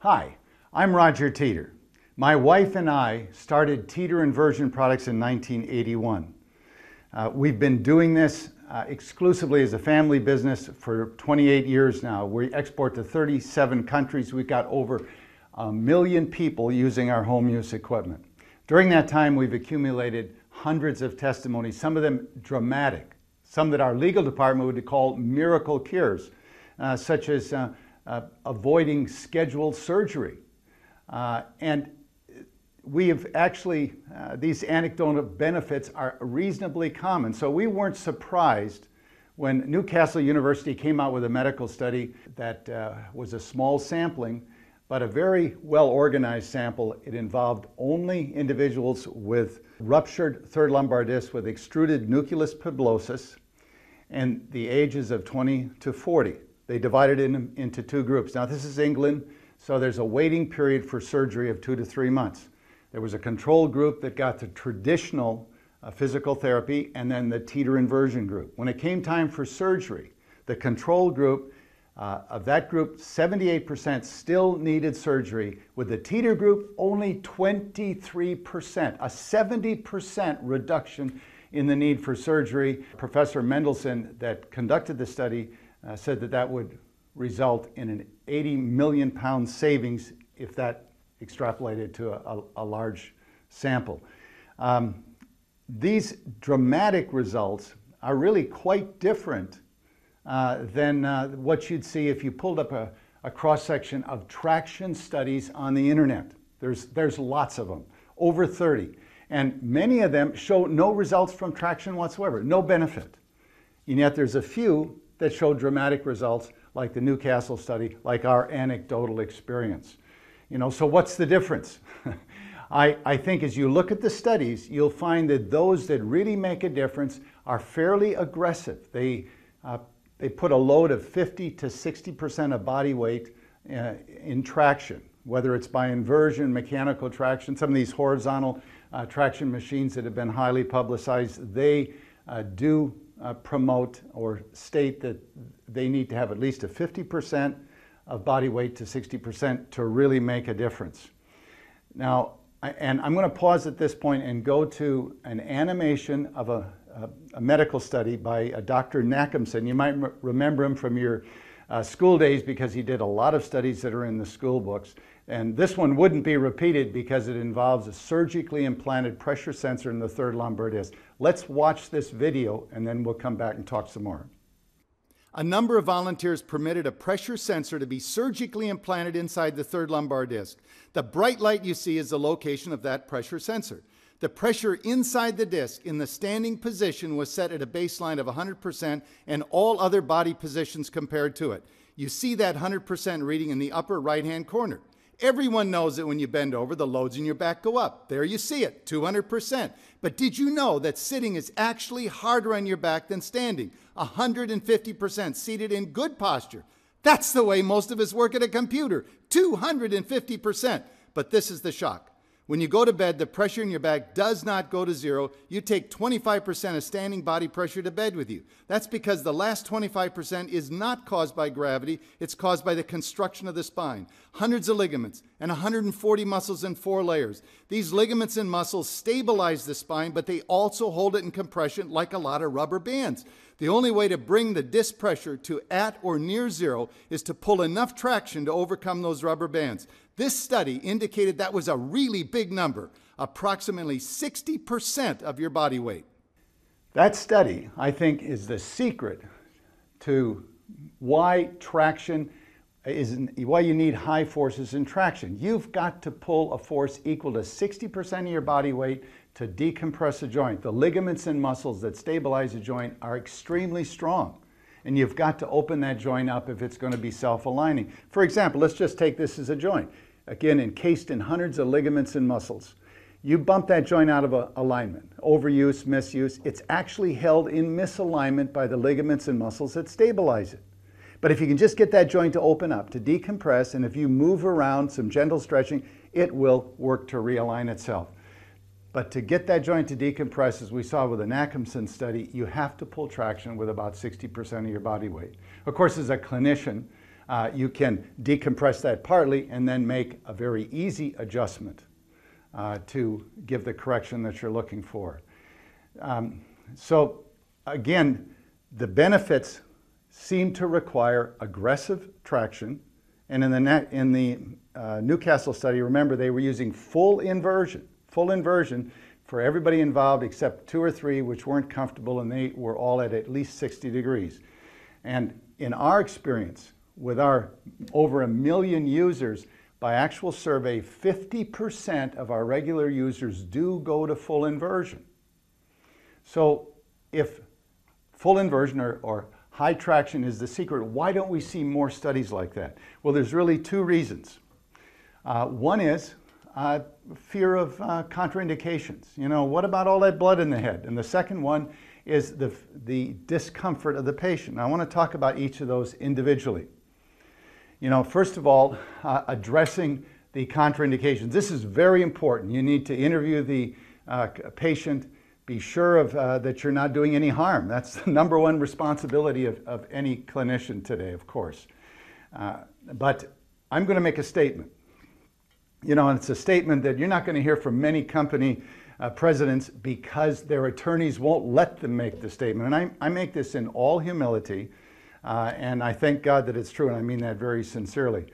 Hi, I'm Roger Teeter. My wife and I started Teeter Inversion products in 1981. We've been doing this exclusively as a family business for 28 years now. We export to 37 countries. We've got over 1 million people using our home use equipment. During that time, we've accumulated hundreds of testimonies, some of them dramatic, some that our legal department would call miracle cures, such as avoiding scheduled surgery. And we have actually, these anecdotal benefits are reasonably common. So we weren't surprised when Newcastle University came out with a medical study that was a small sampling, but a very well-organized sample. It involved only individuals with ruptured third lumbar disc with extruded nucleus pubillosus and the ages of 20 to 40. They divided it into two groups. Now this is England, so there's a waiting period for surgery of 2 to 3 months. There was a control group that got the traditional physical therapy and then the Teeter Inversion group. When it came time for surgery, the control group, of that group, 78% still needed surgery. With the Teeter group, only 23%, a 70% reduction in the need for surgery. Professor Mendelsohn that conducted the study said that that would result in an 80 million pound savings if that extrapolated to a large sample. These dramatic results are really quite different than what you'd see if you pulled up a cross-section of traction studies on the internet. There's lots of them, over 30. And many of them show no results from traction whatsoever, no benefit. And yet there's a few that show dramatic results, like the Newcastle study, like our anecdotal experience. You know, so what's the difference? I think as you look at the studies, you'll find that those that really make a difference are fairly aggressive. They put a load of 50 to 60% of body weight in traction, whether it's by inversion, mechanical traction, some of these horizontal traction machines that have been highly publicized, they do promote or state that they need to have at least a 50% of body weight to 60% to really make a difference. Now, and I'm going to pause at this point and go to an animation of a medical study by Dr. Nackimson. You might remember him from your school days because he did a lot of studies that are in the school books. And this one wouldn't be repeated because it involves a surgically implanted pressure sensor in the third lumbar disc. Let's watch this video and then we'll come back and talk some more. A number of volunteers permitted a pressure sensor to be surgically implanted inside the third lumbar disc. The bright light you see is the location of that pressure sensor. The pressure inside the disc in the standing position was set at a baseline of 100% and all other body positions compared to it. You see that 100% reading in the upper right-hand corner. Everyone knows that when you bend over, the loads in your back go up. There you see it, 200%. But did you know that sitting is actually harder on your back than standing? 150% seated in good posture. That's the way most of us work at a computer, 250%. But this is the shock. When you go to bed, the pressure in your back does not go to zero. You take 25% of standing body pressure to bed with you. That's because the last 25% is not caused by gravity. It's caused by the construction of the spine. Hundreds of ligaments and 140 muscles in 4 layers. These ligaments and muscles stabilize the spine, but they also hold it in compression like a lot of rubber bands. The only way to bring the disc pressure to at or near zero is to pull enough traction to overcome those rubber bands. This study indicated that was a really big number, approximately 60% of your body weight. That study, I think, is the secret to why traction why you need high forces in traction. You've got to pull a force equal to 60% of your body weight to decompress a joint. The ligaments and muscles that stabilize a joint are extremely strong. And you've got to open that joint up if it's going to be self-aligning. For example, let's just take this as a joint. Again, encased in hundreds of ligaments and muscles. You bump that joint out of alignment, overuse, misuse. It's actually held in misalignment by the ligaments and muscles that stabilize it. But if you can just get that joint to open up, to decompress, and if you move around, some gentle stretching, it will work to realign itself. But to get that joint to decompress, as we saw with the Nackimson study, you have to pull traction with about 60% of your body weight. Of course, as a clinician, you can decompress that partly and then make a very easy adjustment to give the correction that you're looking for. So again, the benefits seem to require aggressive traction. And in the Newcastle study, remember, they were using full inversion for everybody involved except 2 or 3 which weren't comfortable, and they were all at least 60 degrees. And in our experience, with our over 1 million users, by actual survey, 50% of our regular users do go to full inversion. So if full inversion or high traction is the secret, why don't we see more studies like that? Well, there's really 2 reasons. One is fear of contraindications. You know, what about all that blood in the head? And the second one is the discomfort of the patient. I want to talk about each of those individually. You know, first of all, addressing the contraindications. This is very important. You need to interview the patient, be sure of that you're not doing any harm. That's the #1 responsibility of any clinician today, of course. But I'm going to make a statement. You know, and it's a statement that you're not going to hear from many company presidents because their attorneys won't let them make the statement. And I make this in all humility, and I thank God that it's true, and I mean that very sincerely.